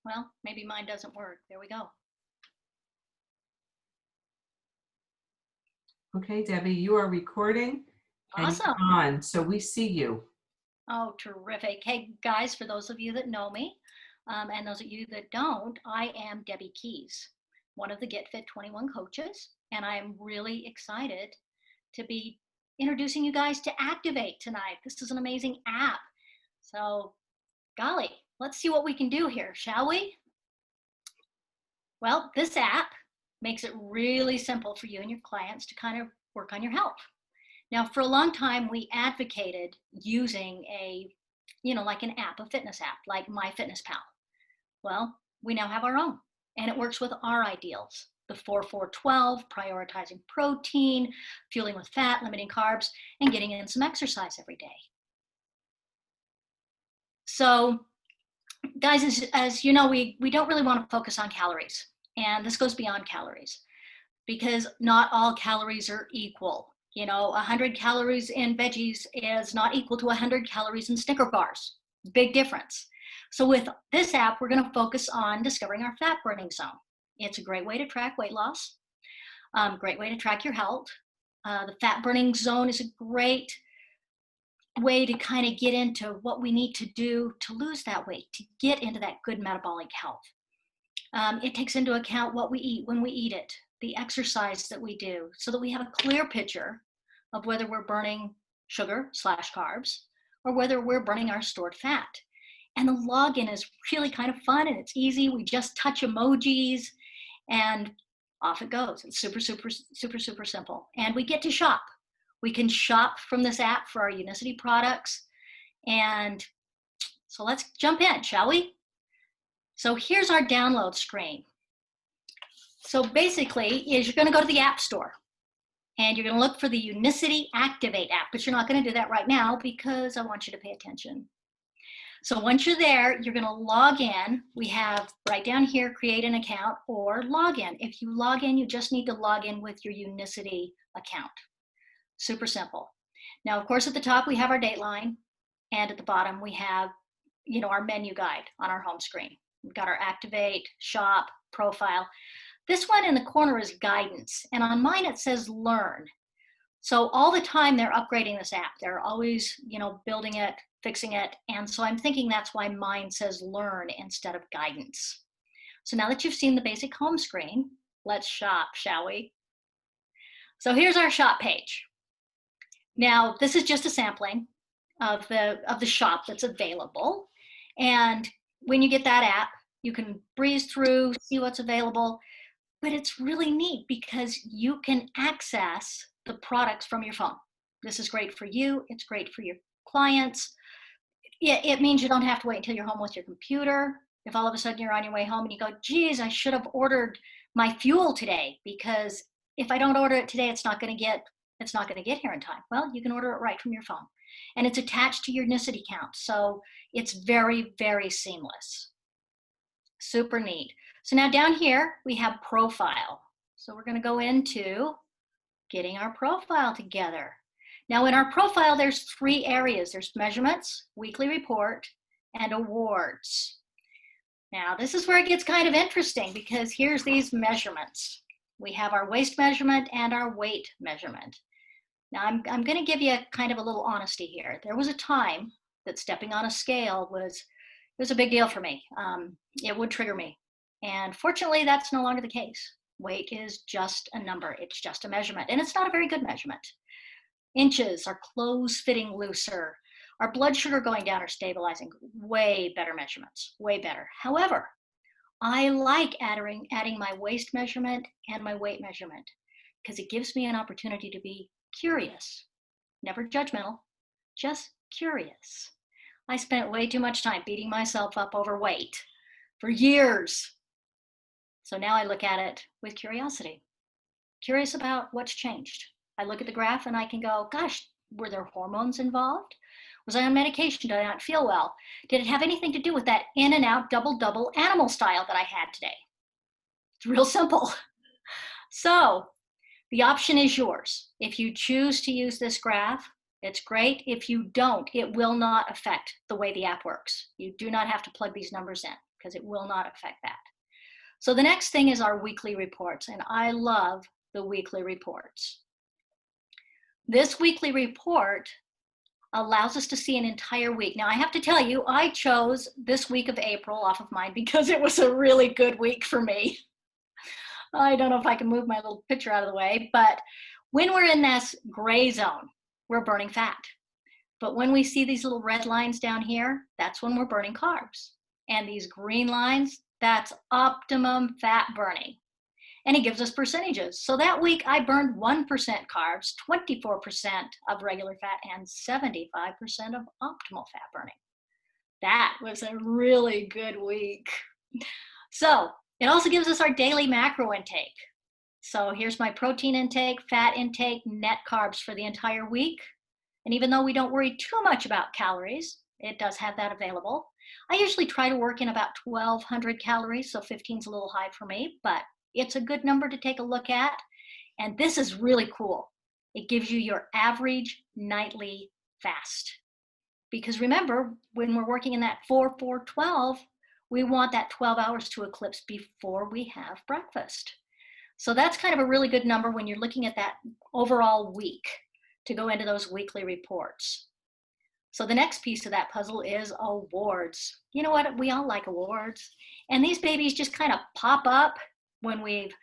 Well, maybe mine doesn't work. There we go. Okay, Debbie, you are recording and Awesome. you're on, so we see you. Oh, terrific. Hey, guys, for those of you that know me, and those of you that don't, I am Debbie Keys, one of the GetFit21 coaches, and I'm really excited to be introducing you guys to Activate tonight. This is an amazing app. So, golly, let's see what we can do here, shall we? Well, this app makes it really simple for you and your clients to kind of work on your health. Now, for a long time, we advocated using like an app, a fitness app, like MyFitnessPal. Well, we now have our own, and it works with our ideals. The 4-4-12, prioritizing protein, fueling with fat, limiting carbs, and getting in some exercise every day. So, guys, as you know, we don't really want to focus on calories, and this goes beyond calories because not all calories are equal. 100 calories in veggies is not equal to 100 calories in Snicker bars. Big difference. So with this app, we're going to focus on discovering our fat burning zone. It's a great way to track weight loss, great way to track your health. The fat burning zone is a great way to kind of get into what we need to do to lose that weight, to get into that good metabolic health. It takes into account what we eat, when we eat it, the exercise that we do, so that we have a clear picture of whether we're burning sugar/carbs or whether we're burning our stored fat. And the login is really kind of fun and it's easy. We just touch emojis and off it goes. It's super, super, super, super simple. And we get to shop. We can shop from this app for our Unicity products. And so let's jump in, shall we? So here's our download screen. So basically is you're going to go to the App Store and you're going to look for the Unicity Activate app, but you're not going to do that right now because I want you to pay attention. So once you're there, you're going to log in. We have right down here, create an account or log in. If you log in, you just need to log in with your Unicity account. Super simple. Now, of course, at the top, we have our Dateline, and at the bottom, we have, our menu guide on our home screen. We've got our Activate, Shop, Profile. This one in the corner is Guidance, and on mine it says Learn. So all the time they're upgrading this app. They're always, building it, fixing it, and so I'm thinking that's why mine says Learn instead of Guidance. So now that you've seen the basic home screen, let's shop, shall we? So here's our shop page. Now, this is just a sampling of the shop that's available, and when you get that app, you can breeze through, see what's available, but it's really neat because you can access the products from your phone. This is great for you. It's great for your clients. It means you don't have to wait until you're home with your computer. If all of a sudden you're on your way home and you go, geez, I should have ordered my fuel today because if I don't order it today, it's not going to get here in time. Well, you can order it right from your phone. And it's attached to your Unicity account. So it's very, very seamless. Super neat. So now down here, we have profile. So we're going to go into getting our profile together. Now in our profile, there's 3 areas. There's measurements, weekly report, and awards. Now this is where it gets kind of interesting because here's these measurements. We have our waist measurement and our weight measurement. Now I'm going to give you kind of a little honesty here. There was a time that stepping on a scale was a big deal for me. It would trigger me. And fortunately, that's no longer the case. Weight is just a number. It's just a measurement. And it's not a very good measurement. Inches, our clothes fitting looser, our blood sugar going down or stabilizing, way better measurements, way better. However, I like adding my waist measurement and my weight measurement because it gives me an opportunity to be curious, never judgmental, just curious. I spent way too much time beating myself up over weight for years. So now I look at it with curiosity, curious about what's changed. I look at the graph and I can go, gosh, were there hormones involved? Was I on medication? Did I not feel well? Did it have anything to do with that in and out double animal style that I had today? It's real simple. So the option is yours. If you choose to use this graph, it's great. If you don't, it will not affect the way the app works. You do not have to plug these numbers in. because it will not affect that. So the next thing is our weekly reports, and I love the weekly reports. This weekly report allows us to see an entire week. Now, I have to tell you, I chose this week of April off of mine because it was a really good week for me. I don't know if I can move my little picture out of the way, but when we're in this gray zone, we're burning fat. But when we see these little red lines down here, that's when we're burning carbs. And these green lines, that's optimum fat burning. And it gives us percentages. So that week I burned 1% carbs, 24% of regular fat, and 75% of optimal fat burning. That was a really good week. So it also gives us our daily macro intake. So here's my protein intake, fat intake, net carbs for the entire week. And even though we don't worry too much about calories, it does have that available. I usually try to work in about 1,200 calories, so 15 is a little high for me, but it's a good number to take a look at. And this is really cool. It gives you your average nightly fast. Because remember, when we're working in that 4-4-12, we want that 12 hours to eclipse before we have breakfast. So that's kind of a really good number when you're looking at that overall week to go into those weekly reports. So the next piece of that puzzle is awards. You know what? We all like awards. And these babies just kind of pop up when we've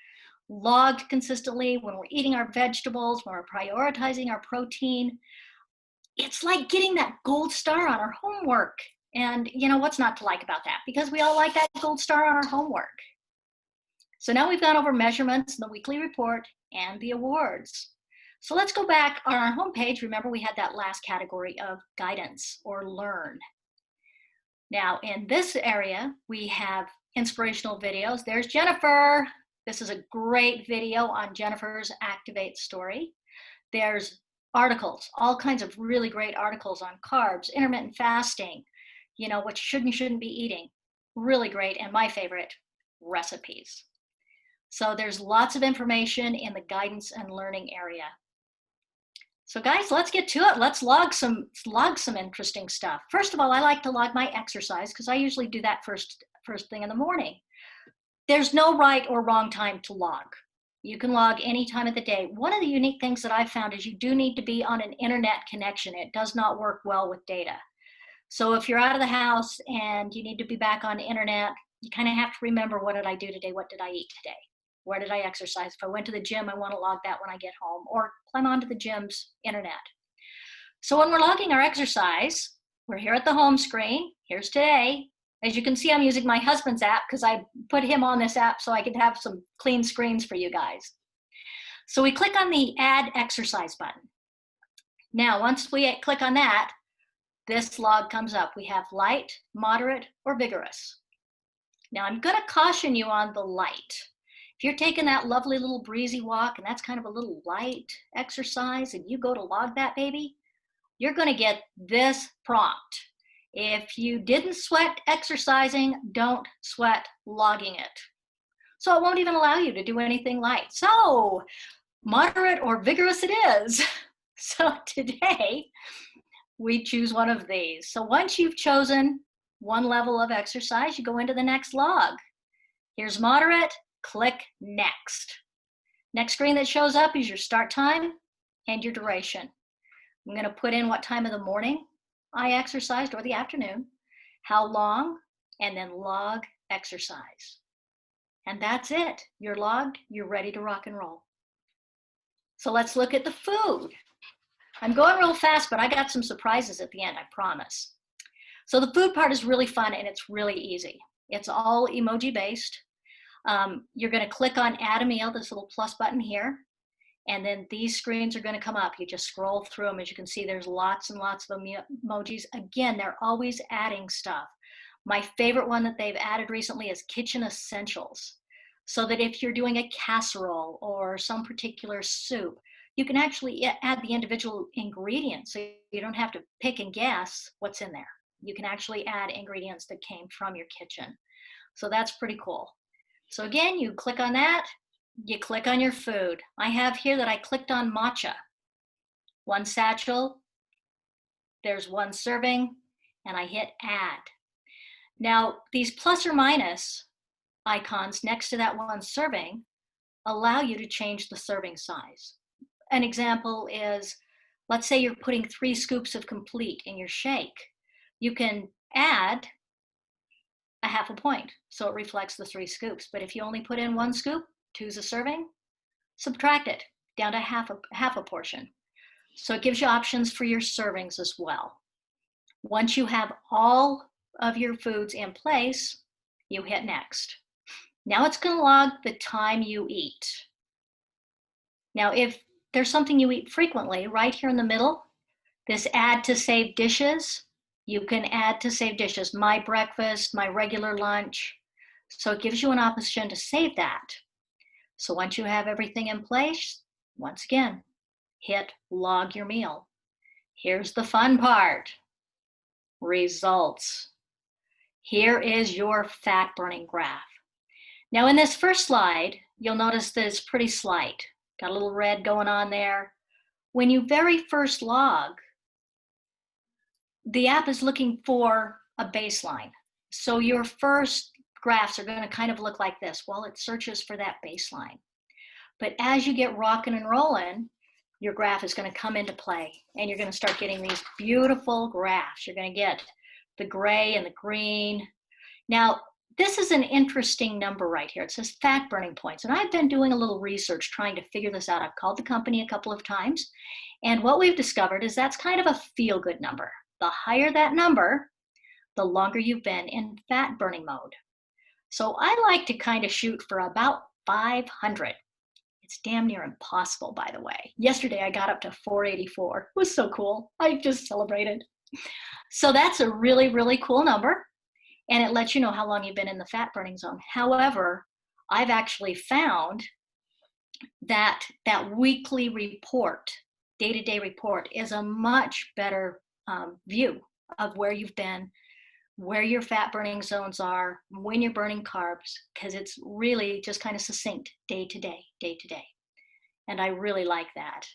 logged consistently, when we're eating our vegetables, when we're prioritizing our protein. It's like getting that gold star on our homework. And you know, what's not to like about that? Because we all like that gold star on our homework. So now we've gone over measurements in the weekly report and the awards. So let's go back on our homepage. Remember, we had that last category of guidance or learn. Now in this area, we have inspirational videos. There's Jennifer. This is a great video on Jennifer's Activate story. There's articles, all kinds of really great articles on carbs, intermittent fasting, you know, what you should and shouldn't be eating. Really great, and my favorite, recipes. So there's lots of information in the guidance and learning area. So guys, let's get to it. Let's log some interesting stuff. First of all, I like to log my exercise because I usually do that first thing in the morning. There's no right or wrong time to log. You can log any time of the day. One of the unique things that I've found is you do need to be on an internet connection. It does not work well with data. So if you're out of the house and you need to be back on the internet, you kind of have to remember, what did I do today? What did I eat today? Where did I exercise? If I went to the gym, I want to log that when I get home, or climb onto the gym's internet. So when we're logging our exercise, we're here at the home screen. Here's today. As you can see, I'm using my husband's app because I put him on this app so I could have some clean screens for you guys. So we click on the Add Exercise button. Now, once we click on that, this log comes up. We have light, moderate, or vigorous. Now, I'm going to caution you on the light. If you're taking that lovely little breezy walk and that's kind of a little light exercise and you go to log that baby, you're going to get this prompt. If you didn't sweat exercising, don't sweat logging it. So it won't even allow you to do anything light. So moderate or vigorous it is. So today we choose one of these. So once you've chosen one level of exercise, you go into the next log. Here's moderate, click next. Next screen that shows up is your start time and your duration. I'm going to put in what time of the morning I exercised, or the afternoon, how long, and then log exercise. And that's it. You're logged, you're ready to rock and roll. So let's look at the food. I'm going real fast, but I got some surprises at the end, I promise. So the food part is really fun and it's really easy. It's all emoji based. You're going to click on add a meal, this little plus button here. And then these screens are going to come up. You just scroll through them. As you can see, there's lots and lots of emojis. Again, they're always adding stuff. My favorite one that they've added recently is kitchen essentials. So that if you're doing a casserole or some particular soup, you can actually add the individual ingredients. So you don't have to pick and guess what's in there. You can actually add ingredients that came from your kitchen. So that's pretty cool. So again, you click on that. You click on your food. I have here that I clicked on matcha. One satchel, there's one serving, and I hit add. Now, these plus or minus icons next to that one serving allow you to change the serving size. An example is, let's say you're putting 3 scoops of complete in your shake. You can add a half a point so it reflects the 3 scoops. But if you only put in 1 scoop, 2's a serving, subtract it down to half a portion. So it gives you options for your servings as well. Once you have all of your foods in place, you hit next. Now it's going to log the time you eat. Now, if there's something you eat frequently, right here in the middle, this add to save dishes, you can add to save dishes, my breakfast, my regular lunch. So it gives you an option to save that. So once you have everything in place, once again, hit log your meal. Here's the fun part, results. Here is your fat burning graph. Now in this first slide, you'll notice that it's pretty slight. Got a little red going on there. When you very first log, the app is looking for a baseline. So your first graphs are going to kind of look like this while it searches for that baseline. But as you get rocking and rolling, your graph is going to come into play and you're going to start getting these beautiful graphs. You're going to get the gray and the green. Now, this is an interesting number right here. It says fat burning points. And I've been doing a little research trying to figure this out. I've called the company a couple of times. And what we've discovered is that's kind of a feel-good number. The higher that number, the longer you've been in fat burning mode. So I like to kind of shoot for about 500. It's damn near impossible, by the way. Yesterday I got up to 484. It was so cool. I just celebrated. So that's a really, really cool number. And it lets you know how long you've been in the fat burning zone. However, I've actually found that that weekly report, day-to-day report, is a much better view of where you've been, where your fat burning zones are, when you're burning carbs, because it's really just kind of succinct, day to day, day to day. And I really like that.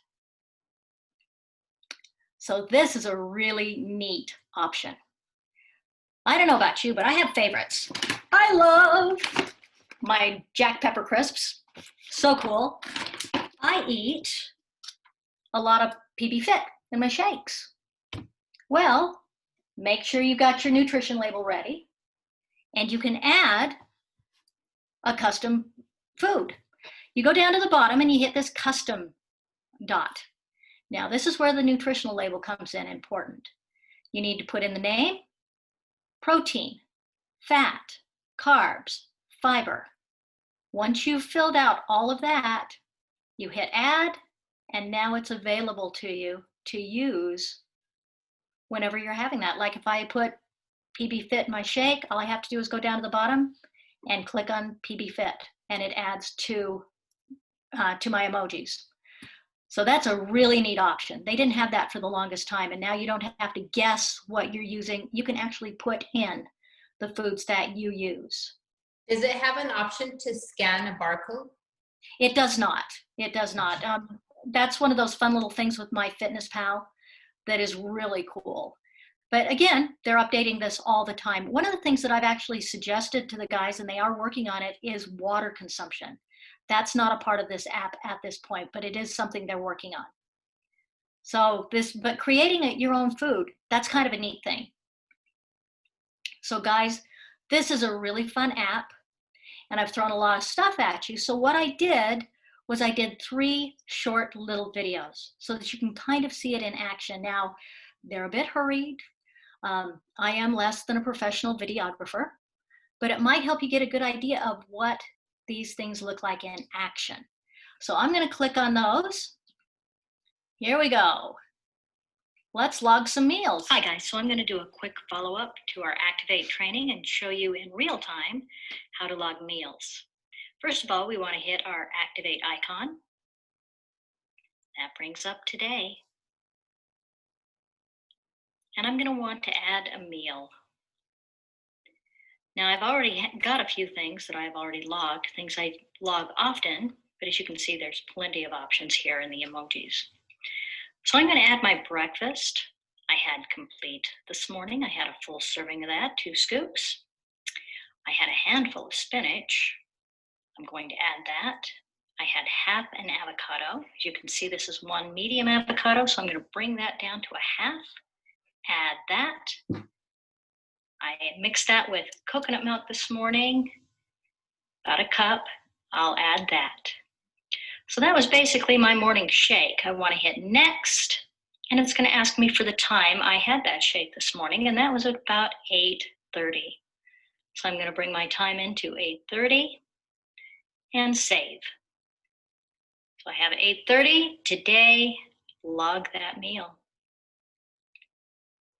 So this is a really neat option. I don't know about you, but I have favorites. I love my Jack Pepper crisps. So cool. I eat a lot of PB Fit in my shakes. Well, make sure you got your nutrition label ready, and you can add a custom food. You go down to the bottom and you hit this custom dot. Now, this is where the nutritional label comes in important. You need to put in the name, protein, fat, carbs, fiber. Once you've filled out all of that, you hit add, and now it's available to you to use whenever you're having that. Like if I put PB Fit in my shake, all I have to do is go down to the bottom and click on PB Fit, and it adds to my emojis. So that's a really neat option. They didn't have that for the longest time, and now you don't have to guess what you're using. You can actually put in the foods that you use. Does it have an option to scan a barcode? It does not. It does not. That's one of those fun little things with MyFitnessPal that is really cool. But again, they're updating this all the time. One of the things that I've actually suggested to the guys, and they are working on it, is water consumption. That's not a part of this app at this point, but it is something they're working on. So but creating your own food, that's kind of a neat thing. So guys, this is a really fun app, and I've thrown a lot of stuff at you. So what I did was I did 3 short little videos so that you can kind of see it in action. Now, they're a bit hurried. I am less than a professional videographer, but it might help you get a good idea of what these things look like in action. So I'm going to click on those. Here we go. Let's log some meals. Hi guys, so I'm going to do a quick follow-up to our Activate training and show you in real time how to log meals. First of all, we want to hit our Activate icon. That brings up today. And I'm going to want to add a meal. Now I've already got a few things that I've already logged, things I log often, but as you can see, there's plenty of options here in the emojis. So I'm going to add my breakfast. I had complete this morning. I had a full serving of that, 2 scoops. handful of spinach. I'm going to add that. I had half an avocado. As you can see, this is one medium avocado, so I'm going to bring that down to a half. Add that. I mixed that with coconut milk this morning, about a cup. I'll add that. So that was basically my morning shake. I want to hit next, and it's going to ask me for the time I had that shake this morning, and that was about 8:30. So I'm going to bring my time into 8:30 and save. So I have 8:30 today, log that meal.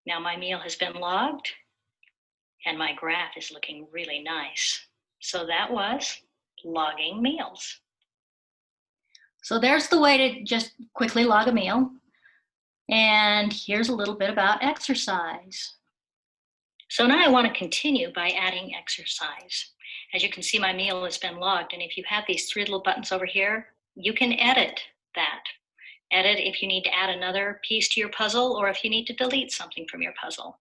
Now my meal has been logged and my graph is looking really nice. So that was logging meals. So there's the way to just quickly log a meal. And here's a little bit about exercise. So now I want to continue by adding exercise. As you can see, my meal has been logged, and if you have these three little buttons over here, you can edit that. Edit if you need to add another piece to your puzzle or if you need to delete something from your puzzle.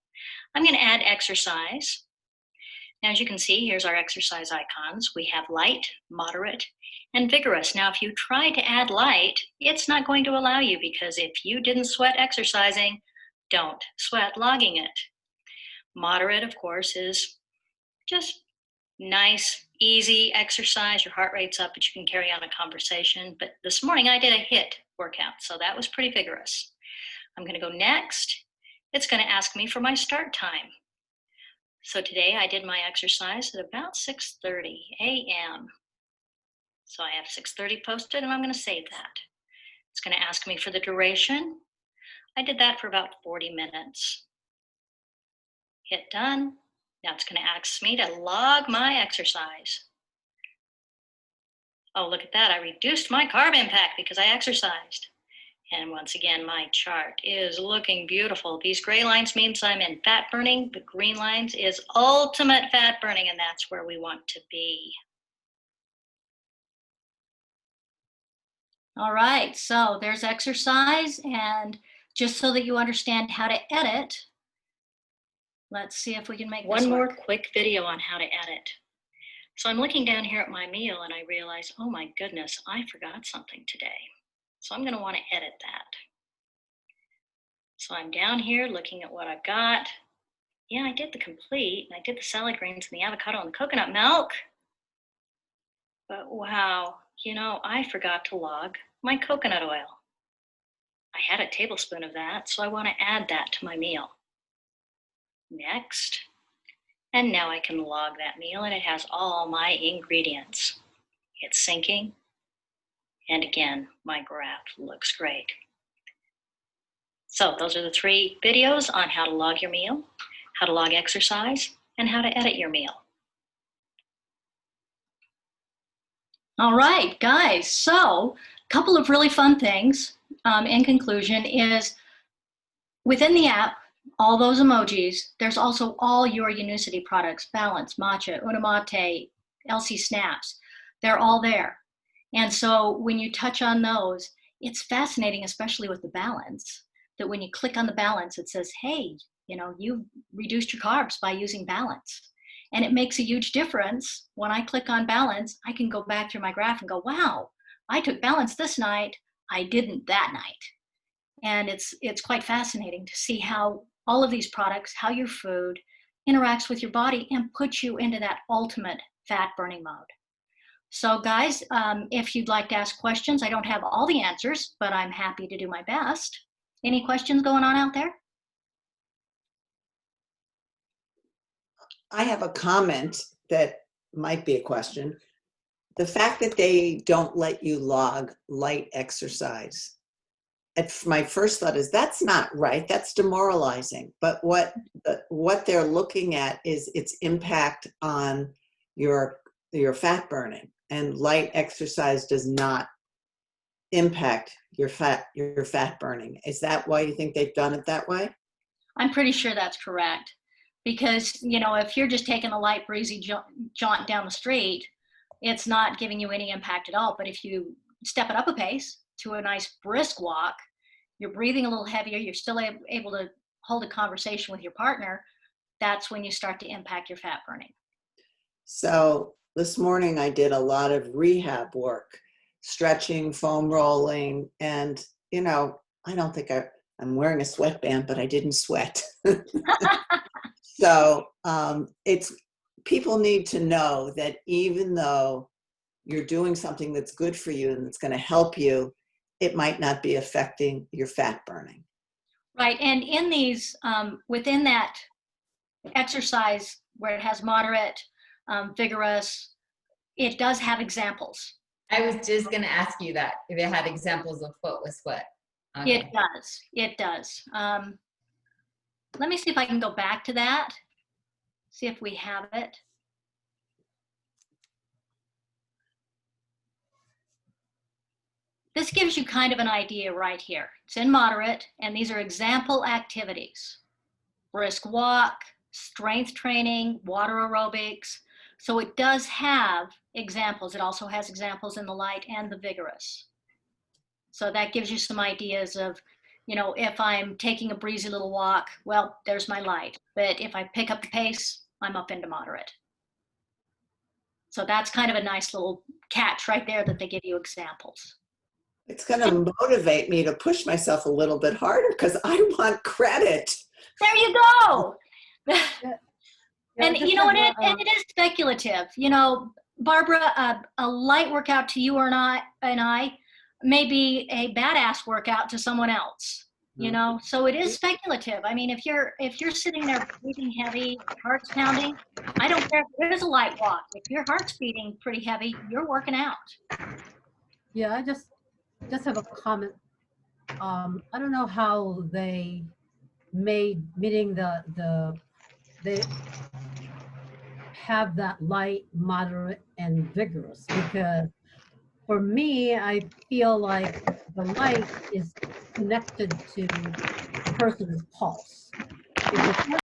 I'm going to add exercise. Now, as you can see, here's our exercise icons. We have light, moderate, and vigorous. Now, if you try to add light, it's not going to allow you, because if you didn't sweat exercising, don't sweat logging it. Moderate, of course, is just nice, easy exercise. Your heart rate's up, but you can carry on a conversation. But this morning I did a HIIT workout, so that was pretty vigorous. I'm going to go next. It's going to ask me for my start time. So today I did my exercise at about 6:30 a.m. So I have 6:30 posted, and I'm going to save that. It's going to ask me for the duration. I did that for about 40 minutes. Hit done. Now it's going to ask me to log my exercise. Oh, look at that. I reduced my carb impact because I exercised. And once again, my chart is looking beautiful. These gray lines means I'm in fat burning. The green lines is ultimate fat burning, and that's where we want to be. All right, so there's exercise. And just so that you understand how to edit, let's see if we can make one more quick video on how to edit. So I'm looking down here at my meal and I realize, oh my goodness, I forgot something today. So I'm going to want to edit that. So I'm down here looking at what I've got. Yeah, I did the complete. I did the salad greens and the avocado and the coconut milk. But wow, I forgot to log my coconut oil. I had a tablespoon of that, so I want to add that to my meal. Next. And now I can log that meal, and it has all my ingredients. It's syncing. And again, my graph looks great. So those are the 3 videos on how to log your meal, how to log exercise, and how to edit your meal. All right, guys. So a couple of really fun things in conclusion is within the app, all those emojis, there's also all your Unicity products, Balance, Matcha, Unamate, LC Snaps. They're all there. And so when you touch on those, it's fascinating, especially with the Balance, that when you click on the Balance, it says, hey, you've reduced your carbs by using Balance. And it makes a huge difference. When I click on Balance, I can go back through my graph and go, wow, I took Balance this night, I didn't that night. And it's quite fascinating to see how all of these products, how your food interacts with your body and puts you into that ultimate fat burning mode. So guys, if you'd like to ask questions, I don't have all the answers, but I'm happy to do my best. Any questions going on out there? I have a comment that might be a question. The fact that they don't let you log light exercise, my first thought is that's not right. That's demoralizing. But what they're looking at is its impact on your fat burning, and light exercise does not impact your fat burning. Is that why you think they've done it that way? I'm pretty sure that's correct. Because, if you're just taking a light breezy jaunt down the street, it's not giving you any impact at all. But if you step it up a pace to a nice brisk walk, you're breathing a little heavier, you're still able to hold a conversation with your partner, that's when you start to impact your fat burning. So this morning I did a lot of rehab work, stretching, foam rolling, and I don't think I'm wearing a sweatband, but I didn't sweat. So it's people need to know that even though you're doing something that's good for you and that's going to help you, it might not be affecting your fat burning. Right, and in these, within that exercise where it has moderate, vigorous, it does have examples. I was just gonna ask you that, if it had examples of what was what. It Okay. does, it does. Let me see if I can go back to that, see if we have it. This gives you kind of an idea right here. It's in moderate, and these are example activities. Brisk walk, strength training, water aerobics. So it does have examples. It also has examples in the light and the vigorous. So that gives you some ideas of, if I'm taking a breezy little walk, well, there's my light. But if I pick up the pace, I'm up into moderate. So that's kind of a nice little catch right there that they give you examples. It's going to motivate me to push myself a little bit harder because I want credit. There you go. And just you know what? have And it is speculative. Barbara, a light workout to you or not, and I may be a badass workout to someone else. So it is speculative. I mean, if you're sitting there breathing heavy, heart's pounding, I don't care if it is a light walk. If your heart's beating pretty heavy, you're working out. Yeah, I just have a comment. I don't know how they made meeting they have that light, moderate, and vigorous, because for me, I feel like the light is connected to the person's pulse. If the